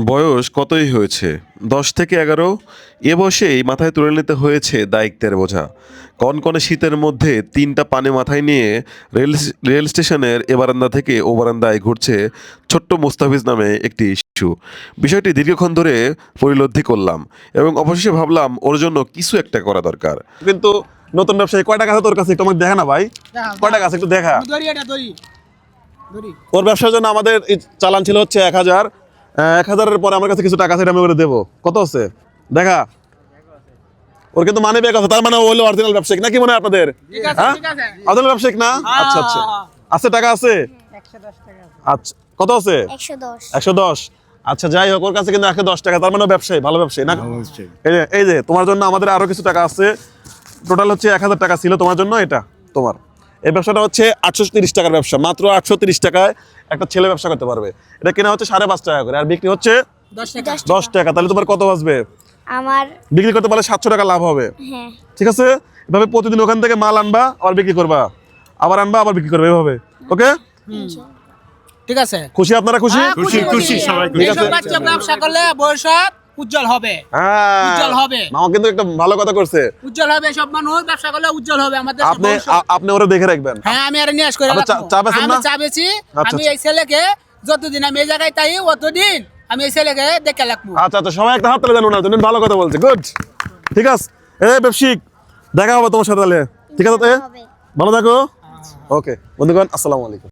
বয়স কতই হয়েছে, 10 থেকে 11। এ বয়সেই মাথায় তুলে নিতে হয়েছে দায়িত্বের বোঝা। কনকনে শীতের মধ্যে 3টা পানি মাথায় নিয়ে রেল রেল স্টেশনের এ বারান্দা থেকে ও বারান্দায় ঘুরছে ছোট্ট মুস্তাফিজ নামে একটি শিশু। বিষয়টি দীর্ঘক্ষণ ধরে পরিলব্ধি করলাম এবং অবশেষে ভাবলাম ওর জন্য কিছু একটা করা দরকার। কিন্তু নতুন ব্যবসায়ী কয় টাকা আছে তোর কাছে, একটু আমাকে দেখা না ভাই, কয় টাকা আছে একটু দেখা। ওর ব্যবসার জন্য আমাদের চালান ছিল হচ্ছে 1000। 1000-এর পরে আমার কাছে কিছু টাকা আছে, আমি ওরে দেবো। কত আছে দেখা। ওর কিন্তু মানি ব্যাগ আছে, তার মানে ও হলো অরিজিনাল ব্যবসায়িক নাকি মনে হয় আপনাদের? হ্যাঁ, অরিজিনাল ব্যবসায়িক না? আচ্ছা আচ্ছা, আছে টাকা আছে। 110 টাকা। আচ্ছা, কত আছে? 110। 110। আচ্ছা যাই হোক, ওর কাছে কিন্তু 110 টাকা, তার মানে ব্যবসায়ী, ভালো ব্যবসায়ী না? এই যে তোমার জন্য আমাদের আরো কিছু টাকা আছে। টোটাল হচ্ছে 1000 টাকা ছিল তোমার জন্য, এটা তোমার। এই ব্যবসাটা হচ্ছে 830 টাকার ব্যবসা। মাত্র 830 টাকায় একটা ছেলে ব্যবসা করতে পারবে। এটা কেনা হচ্ছে 5.5 টাকা করে, আর বিক্রি হচ্ছে 10 টাকা। তাহলে তোমার কত বাঁচবে? আমার বিক্রি করতে পারলে 700 টাকা লাভ হবে। হ্যাঁ। ঠিক আছে, এভাবে প্রতিদিন ওখান থেকে মাল আনবা, আবার বিক্রি করবা, আবার আনবা, আবার বিক্রি করবে, এভাবে। ওকে, ঠিক আছে। খুশি আপনারা? খুশি? খুশি সবাই। ঠিক আছে। এইসব বাচ্চা ব্যবসা করলে ভবিষ্যৎ উজ্জ্বল হবে। হ্যাঁ, উজ্জ্বল হবে। মামা কিন্তু একটা ভালো কথা করছে। উজ্জ্বল হবে, সব মানুষ ব্যবসা করলে উজ্জ্বল হবে আমাদের দেশের আপনি ভবিষ্যৎ। আপনি ওরা দেখে রাখবেন। হ্যাঁ, আমি আর নিয়ে করে আপনি চা বেচেন না? আমি চা বেচি। আচ্ছা, আমি এই ছেলেকে যতদিন আমি এই জায়গায় তাই অতদিন আমি এই ছেলেকে দেখে রাখবো। আচ্ছা আচ্ছা, সবাই একটা হাত তালে জানো না, তুমি ভালো কথা বলছে। গুড, ঠিক আছে। ব্যবসায়িক, দেখা হবে তোমার সাথে তাহলে। ঠিক আছে, হবে। ভালো থাকো। ওকে বন্ধুগণ, আসসালামু আলাইকুম।